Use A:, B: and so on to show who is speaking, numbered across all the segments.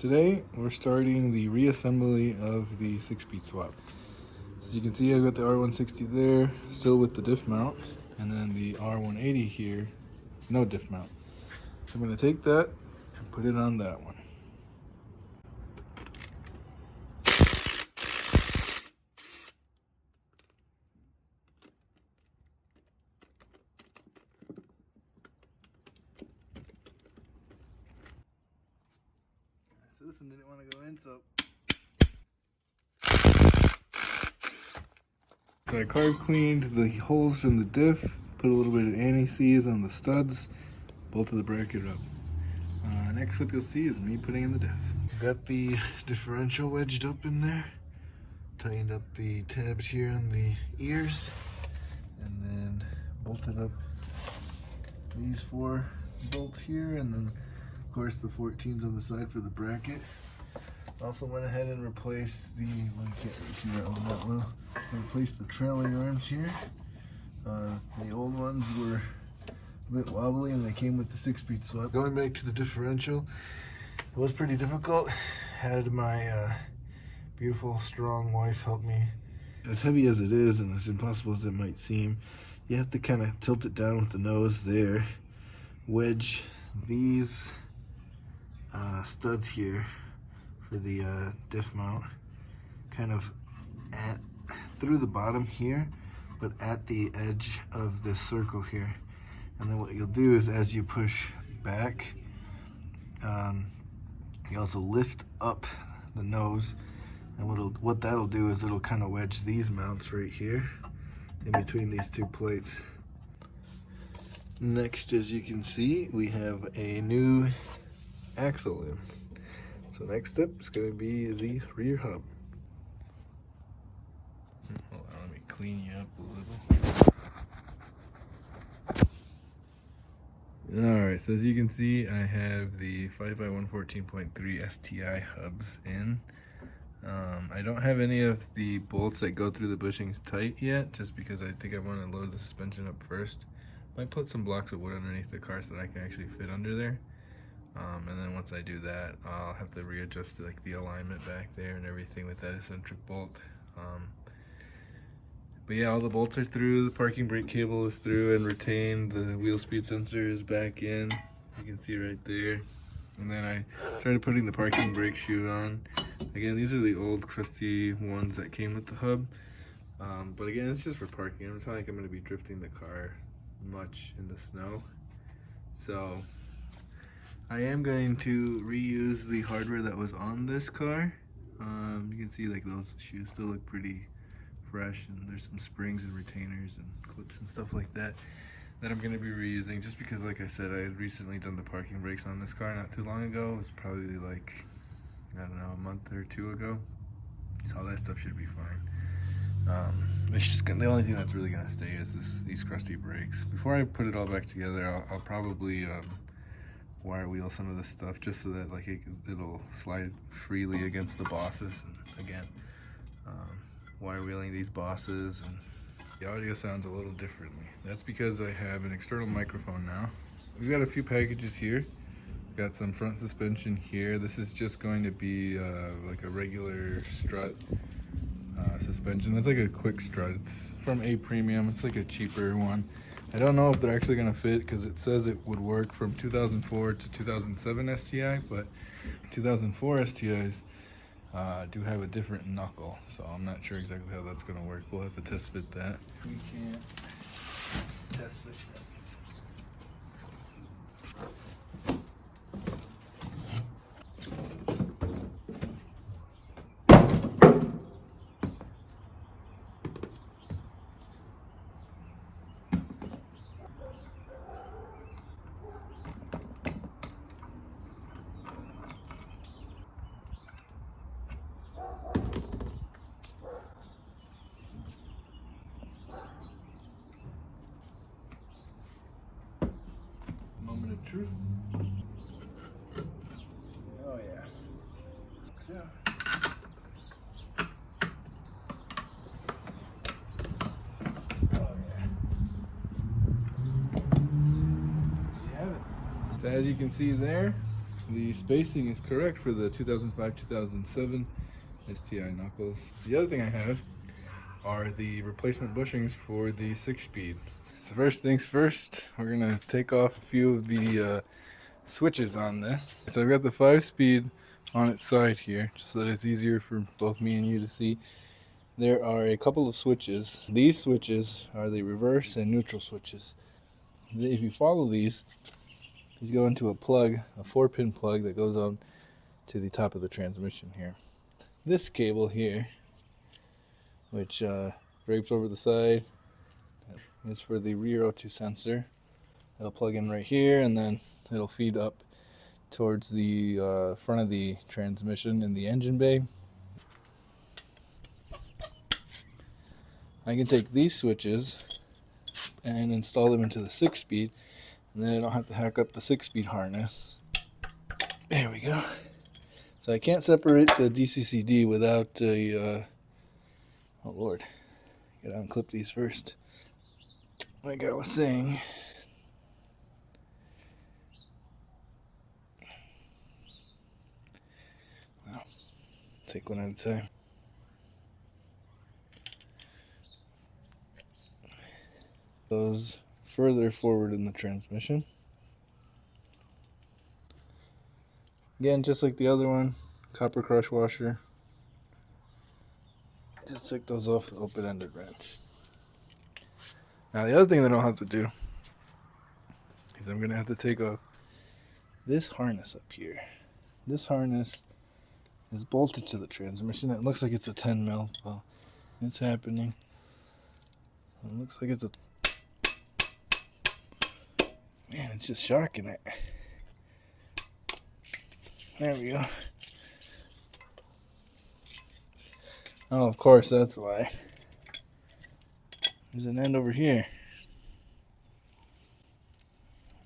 A: Today we're starting the reassembly of the 6-speed swap. As you can see, I've got the R160 there, still with the diff mount, and then the R180 here, no diff mount. So I'm going to take that and put it on that one. So this one didn't want to go in, so I carb cleaned the holes from the diff, put a little bit of anti-seize on the studs, bolted the bracket up. Next clip you'll see is me putting in the diff. Got the differential wedged up in there, tightened up the tabs here on the ears, and then bolted up these 4 bolts here, and then of course the 14s on the side for the bracket. Also went ahead and replaced the, well, you can't see that one that well, replaced the trailing arms here. The old ones were a bit wobbly and they came with the 6-speed swap. Going back to the differential, it was pretty difficult. Had my beautiful, strong wife help me. As heavy as it is and as impossible as it might seem, you have to kind of tilt it down with the nose there, wedge these studs here for the diff mount kind of through the bottom here, but at the edge of this circle here. And then what you'll do is, as you push back, you also lift up the nose, and what that'll do is it'll kind of wedge these mounts right here in between these 2 plates. Next, as you can see, we have a new axle in. So next up is going to be the rear hub. Hold on, let me clean you up a little. Alright, so as you can see, I have the 5x114.3 STI hubs in. I don't have any of the bolts that go through the bushings tight yet, just because I think I want to load the suspension up first. Might put some blocks of wood underneath the car so that I can actually fit under there. And then once I do that, I'll have to readjust like the alignment back there and everything with that eccentric bolt. But yeah, all the bolts are through, the parking brake cable is through and retained, the wheel speed sensor is back in, you can see right there. And then I started putting the parking brake shoe on. Again, these are the old crusty ones that came with the hub. But again, it's just for parking. It's not like I'm going to be drifting the car much in the snow. So I am going to reuse the hardware that was on this car. You can see like those shoes still look pretty fresh, and there's some springs and retainers and clips and stuff like that I'm going to be reusing, just because, like I said, I had recently done the parking brakes on this car not too long ago. It was probably like, I don't know, a month or 2 ago. So all that stuff should be fine. It's just the only thing that's really going to stay is these crusty brakes. Before I put it all back together, I'll probably wire wheel some of this stuff, just so that like it'll slide freely against the bosses. And again, wire wheeling these bosses, and the audio sounds a little differently. That's because I have an external microphone now. We've got a few packages here. We've got some front suspension here. This is just going to be like a regular strut suspension. It's like a quick strut. It's from A Premium. It's like a cheaper one. I don't know if they're actually going to fit, because it says it would work from 2004 to 2007 STI, but 2004 STIs do have a different knuckle, so I'm not sure exactly how that's going to work. We'll have to test fit that. We can't test fit that. Moment of truth. Oh yeah. Yeah. Oh yeah. You have it. So as you can see there, the spacing is correct for the 2005-2007 STI knuckles. The other thing I have are the replacement bushings for the 6-speed. So first things first, we're gonna take off a few of the switches on this. So I've got the 5-speed on its side here, just so that it's easier for both me and you to see. There are a couple of switches. These switches are the reverse and neutral switches. If you follow these go into a plug, a 4-pin plug that goes on to the top of the transmission here. This cable here, which drapes over the side, is for the rear O2 sensor. It'll plug in right here, and then it'll feed up towards the front of the transmission in the engine bay. I can take these switches and install them into the 6-speed, and then I don't have to hack up the 6-speed harness. There we go. So I can't separate the DCCD without a oh lord, gotta unclip these first. Like I was saying, well, take one at a time. Goes further forward in the transmission. Again, just like the other one, copper crush washer. Just take those off with open-ended wrench. Now the other thing that I'll have to do is I'm gonna have to take off this harness up here. This harness is bolted to the transmission. It looks like it's a 10 mil. Well, it's happening. It looks like it's a... Man, it's just shocking it. There we go. Oh, of course, that's why. There's an end over here.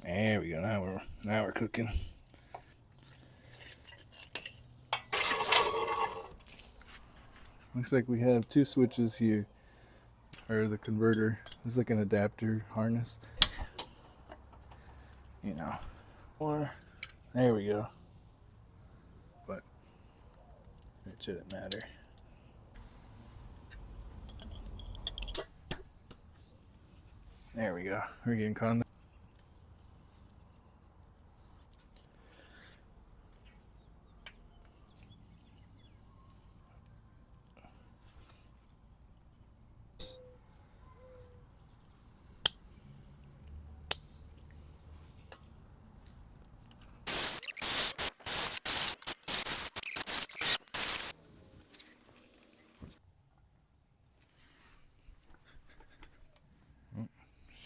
A: There we go. Now we're cooking. Looks like we have two switches here, or the converter. It's like an adapter harness. You know, or there we go. But it shouldn't matter. There we go. We're getting caught.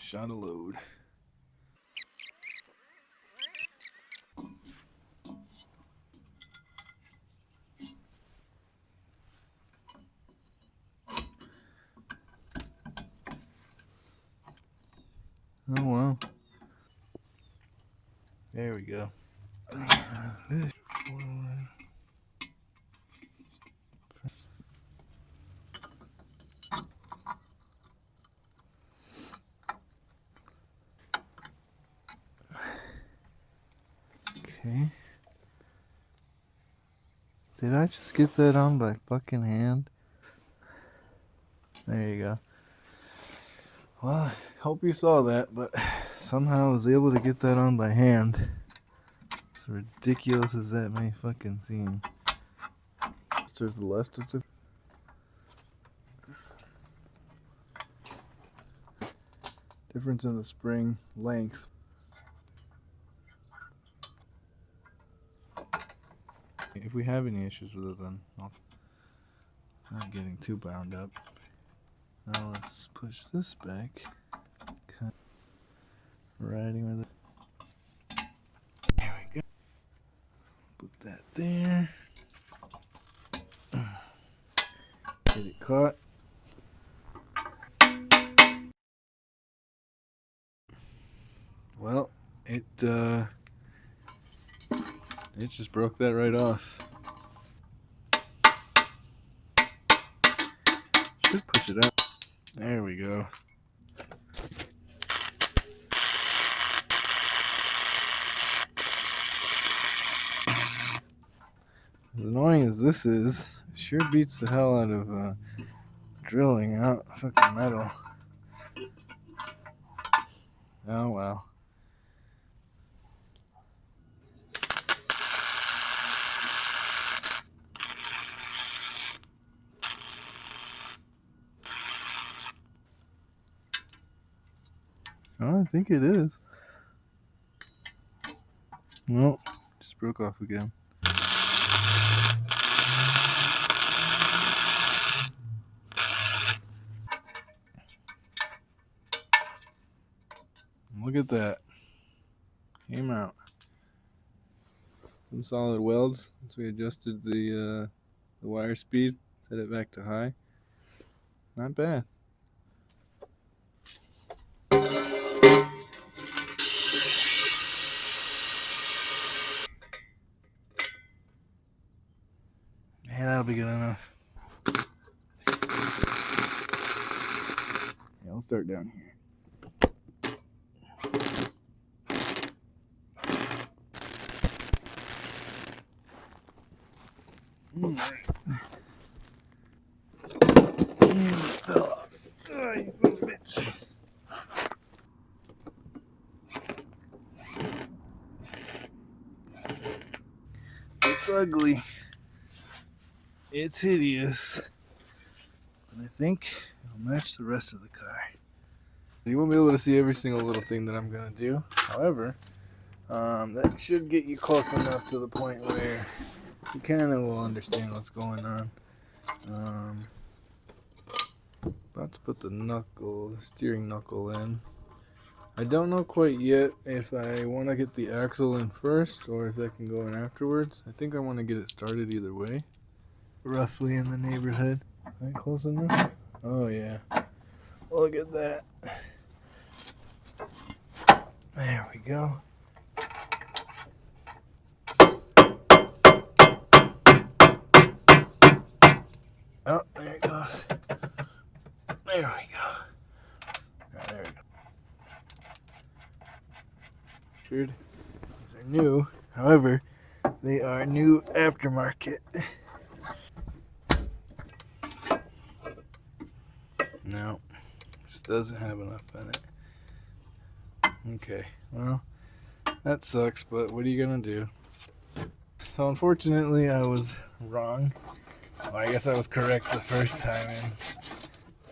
A: Shot a load. Oh wow. There we go. Okay. Did I just get that on by fucking hand? There you go. Well, I hope you saw that, but somehow I was able to get that on by hand. As ridiculous as that may fucking seem. To the left of the... Difference in the spring length. If we have any issues with it, then I'm not getting too bound up. Now let's push this back. Cut. Riding with it. There we go. Put that there. Get it caught. Well, it just broke that right off. Should push it out. There we go. As annoying as this is, it sure beats the hell out of drilling out fucking metal. Oh well. Oh, I think it is. Well, just broke off again. Look at that. Came out. Some solid welds. Once we adjusted the wire speed, set it back to high. Not bad. Yeah, that'll be good enough. Yeah, I'll start down here. It's ugly. It's hideous. But I think it'll match the rest of the car. You won't be able to see every single little thing that I'm going to do. However, that should get you close enough to the point where you kind of will understand what's going on. About to put the steering knuckle in. I don't know quite yet if I want to get the axle in first or if that can go in afterwards. I think I want to get it started either way. Roughly in the neighborhood. Is that close enough? Oh yeah. Look at that. There we go. Oh, there it goes. There we go. Oh, there we go. Sure, these are new. However, they are new aftermarket. No, just doesn't have enough in it. Okay, well, that sucks, but what are you gonna do? So unfortunately, I was wrong. Well, I guess I was correct the first time in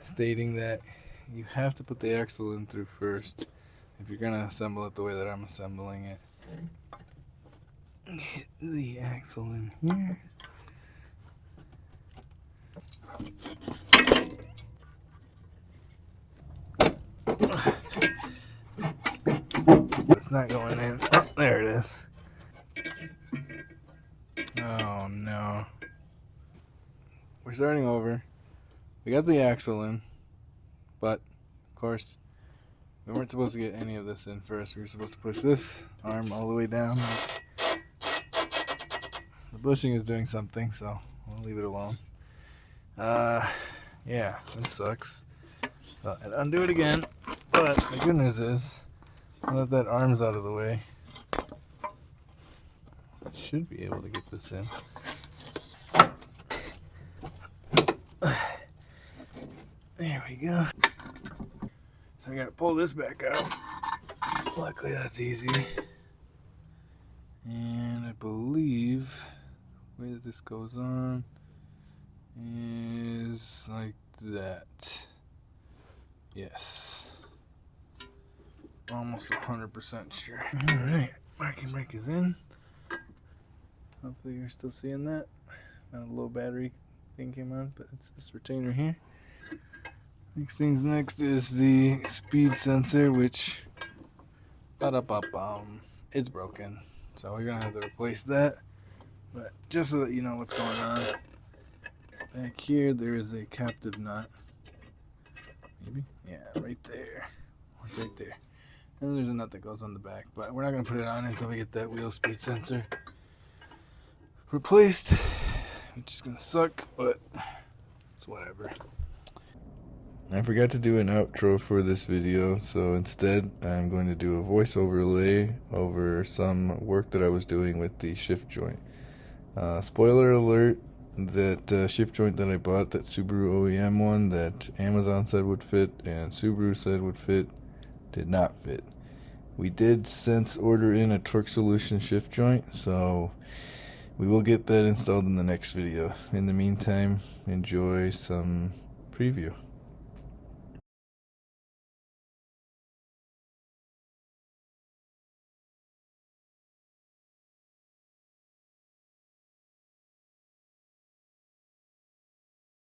A: stating that you have to put the axle in through first if you're gonna assemble it the way that I'm assembling it. Get the axle in here. It's not going in. Oh, there it is. Oh no. We're starting over. We got the axle in, but of course we weren't supposed to get any of this in first. We were supposed to push this arm all the way down. The bushing is doing something, so we'll leave it alone. Yeah, this sucks. I'd undo it again, but the good news is, now that arm's out of the way, I should be able to get this in. There we go. So I gotta pull this back out. Luckily that's easy. And I believe the way that this goes on is like that. Yes. Almost 100% sure. Alright, parking brake is in. Hopefully you're still seeing that. A low battery thing came on, but it's this retainer here. Next things next is the speed sensor, which it's broken. So we're gonna have to replace that. But just so that you know what's going on, back here there is a captive nut. Maybe? Yeah, right there. Right there. And there's a nut that goes on the back, but we're not gonna put it on until we get that wheel speed sensor replaced, which is gonna suck, but it's whatever. I forgot to do an outro for this video, so instead I'm going to do a voice overlay over some work that I was doing with the shift joint. Spoiler alert, that shift joint that I bought, that Subaru OEM one that Amazon said would fit and Subaru said would fit, did not fit. We did since order in a Torque Solution shift joint, so we will get that installed in the next video. In the meantime, enjoy some preview.